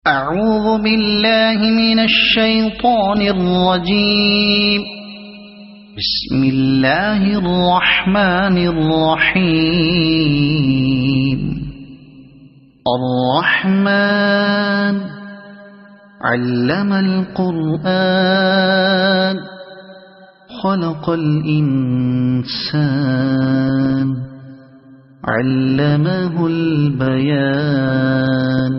أعوذ بالله من الشيطان الرجيم. بسم الله الرحمن الرحيم. الرحمن علم القرآن خلق الإنسان علمه البيان.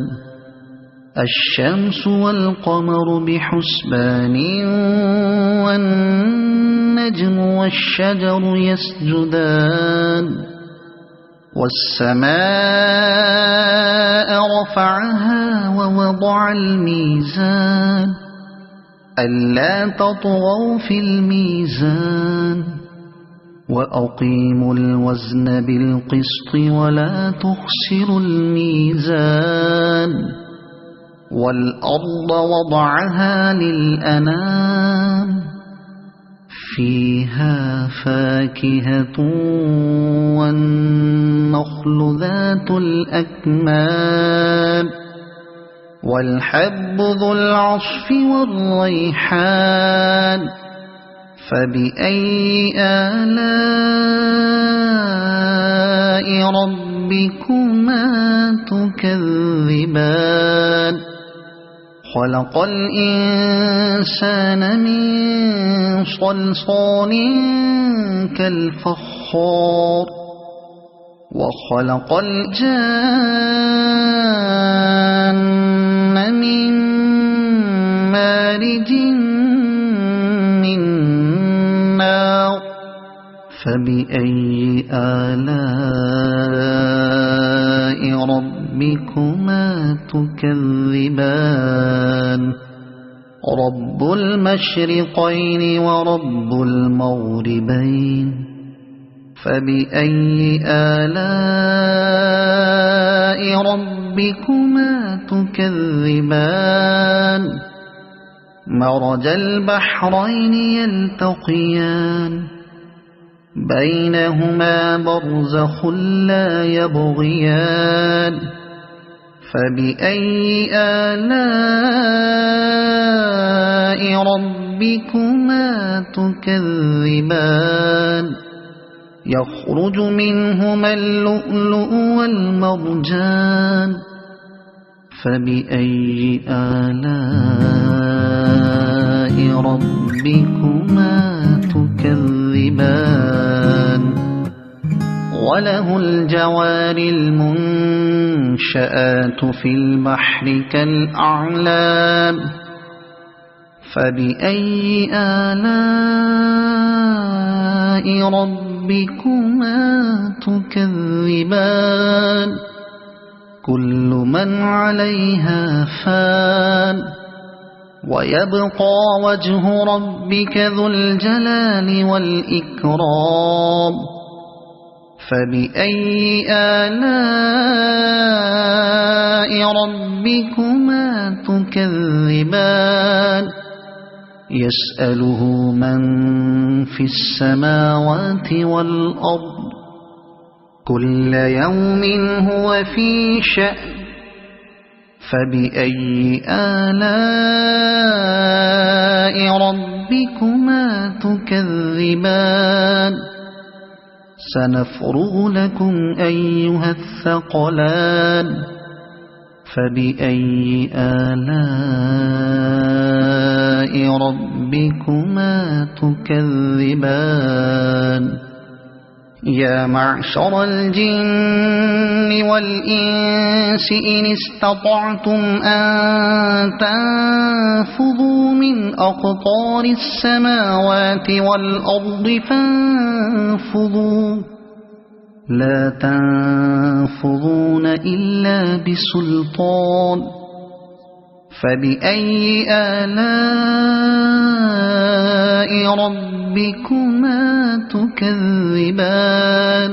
الشمس والقمر بحسبان والنجم والشجر يسجدان. والسماء رفعها ووضع الميزان ألا تطغوا في الميزان وأقيموا الوزن بالقسط ولا تخسروا الميزان. والأرض وضعها للأنام فيها فاكهة والنخل ذات الأكمام والحب ذو العصف والريحان. فبأي آلاء ربكما تكذبان. خلق الإنسان من صلصال كالفخار وخلق الجان من مارج من نار. فبأي آلاء ربكما تكذبان. رب المشرقين ورب المغربين. فبأي آلاء ربكما تكذبان. مرج البحرين يلتقيان بينهما برزخ لا يبغيان. فبأي آلاء ربكما تكذبان. يخرج منهما اللؤلؤ والمرجان. فبأي آلاء ربكما تكذبان. وله الجوار المنشآت في البحر كالأعلام. فبأي آلاء ربكما تكذبان. كل من عليها فان ويبقى وجه ربك ذو الجلال والإكرام. فبأي آلاء ربكما تكذبان. يسأله من في السماوات والأرض كل يوم هو في شأن. فبأي آلاء ربكما تكذبان. سنفرغ لكم أيها الثقلان. فبأي آلاء ربكما تكذبان. يا معشر الجن والإنس إن استطعتم أن تنفذوا من أقطار السماوات والأرض فانفذوا لا تنفذون إلا بسلطان. فبأي آلاء ربكما تكذبان.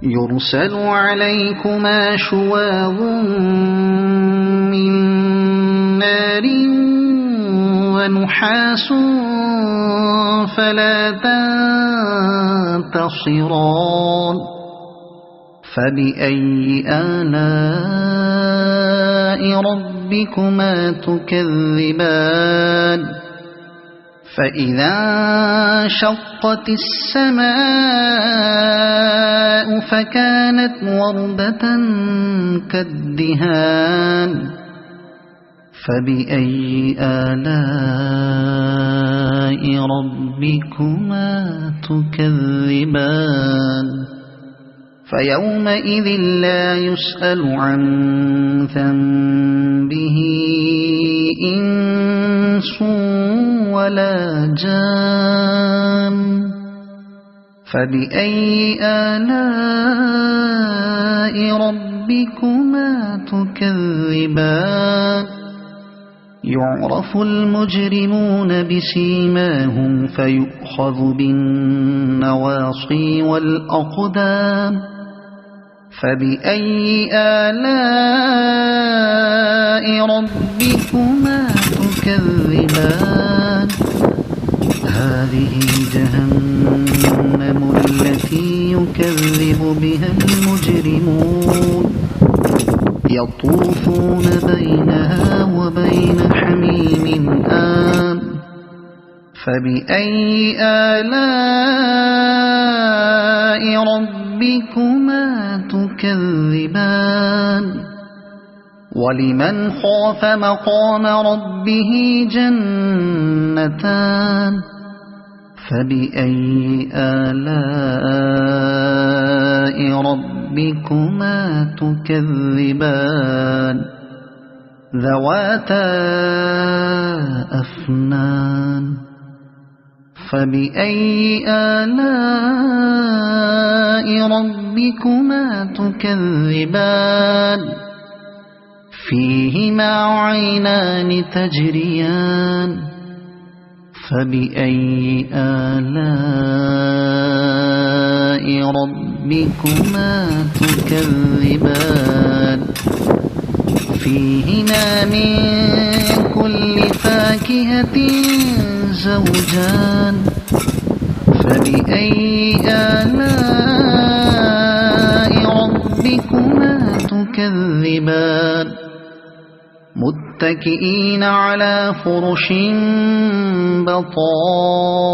يرسل عليكما شواظ من نار ونحاس فلا تنتصران. فبأي آلاء ربكما تكذبان فإذا انشقت السماء فكانت وردة كالدهان فبأي آلاء ربكما تكذبان فيومئذ لا يسأل عن ذنبه إنس ولا جان فبأي آلاء ربكما تكذبان يعرف المجرمون بسيماهم فيؤخذ بالنواصي والأقدام فبأي آلاء ربكما تكذبان هذه جهنم التي يكذب بها المجرمون يطوفون بينها وبين حميم آن فبأي آلاء ربكما تكذبان ولمن خاف مقام ربه جنتان فبأي آلاء ربكما تكذبان ذواتا أفنان فبأي آلاء ربكما تكذبان فيهما عينان تجريان فبأي آلاء ربكما تكذبان فيهما من كل فاكهة زوجان فبأي آلاء ربكما تكذبان متكئين على فرش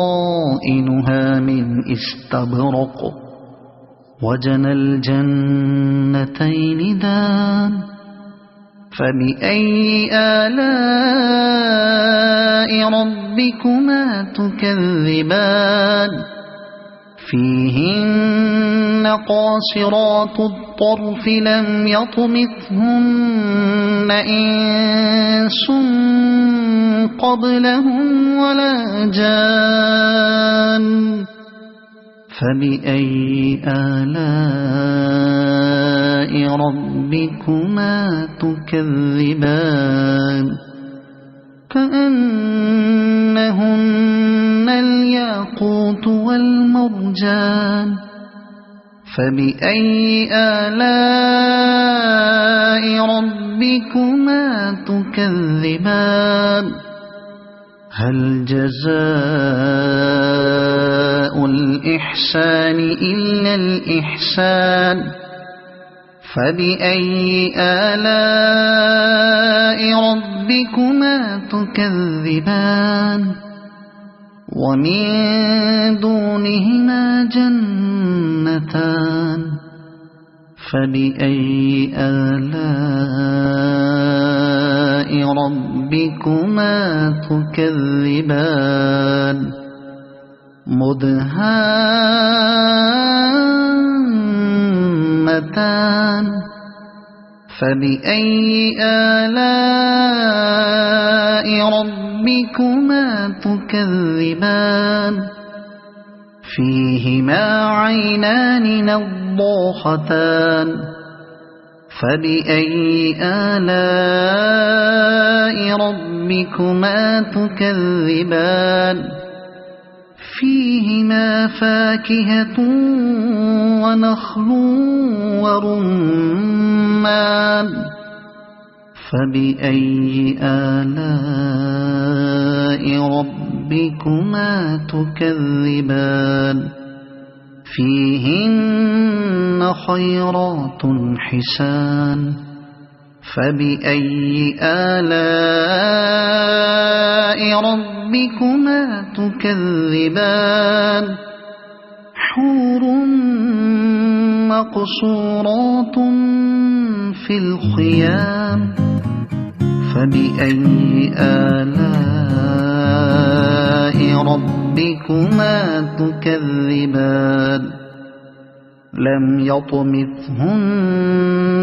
بطائنها من استبرق وجنى الجنتين دان فبأي آلاء ربكما تكذبان فيهن قاصرات الطرف لم يطمثهن إنس قبلهم ولا جان فبأي آلاء ربكما تكذبان كأنهن الياقوت والمرجان فبأي آلاء ربكما تكذبان هل جزاء الإحسان إلا الإحسان فبأي آلاء ربكما تكذبان ومن دونهما جنتان فبأي آلاء ربكما تكذبان مدهامتان فبأي آلاء ربكما تكذبان فيهما عينان نضاختان فبأي آلاء ربكما تكذبان فيهما فاكهة ونخل ورمان فبأي آلاء ربكما تكذبان فيهن خيرات حسان فبأي آلاء ربكما تكذبان حور مقصورات في الخيام فبأي آلاء ربكما تكذبان لم يطمثهن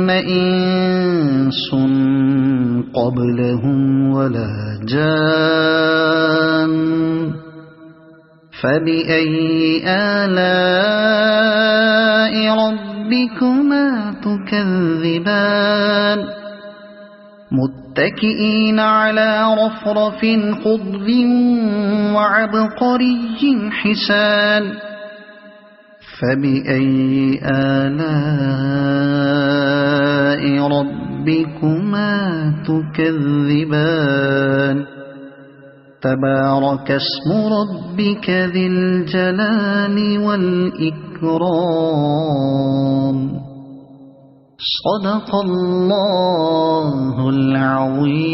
إنس قبلهم ولا جان فبأي آلاء ربكما تكذبان متكئين على رفرف خضر وعبقري حسان فبأي آلاء ربكما تكذبان تبارك اسم ربك ذي الجلال والإكرام صدق الله العظيم.